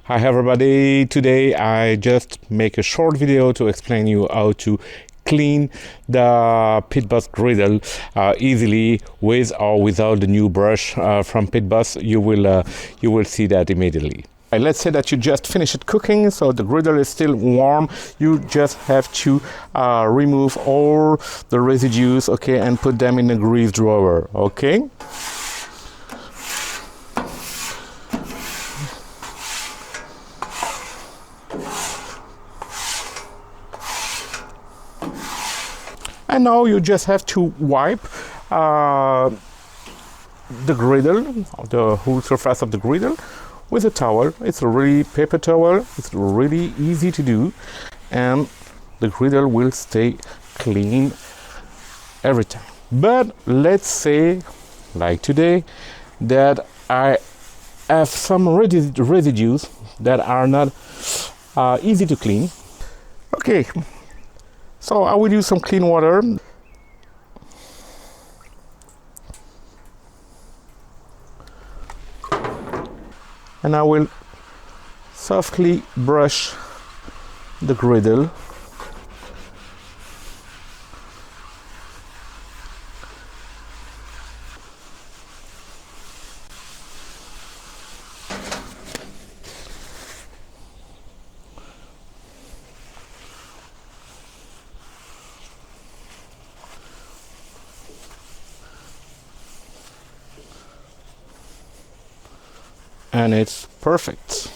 Hi everybody, today I just make a short video to explain you how to clean the Pit Boss griddle easily with or without the new brush from Pit Boss. You will see that immediately. Let's say that you just finished cooking, so the griddle is still warm. You just have to remove all the residues, okay, and put them in the grease drawer, okay? And now you just have to wipe the griddle, the whole surface of the griddle, with a towel. It's a really paper towel. It's really easy to do, and the griddle will stay clean every time. But let's say, like today, that I have some residues that are not easy to clean. Okay. So I will use some clean water. And I will softly brush the griddle. And it's perfect.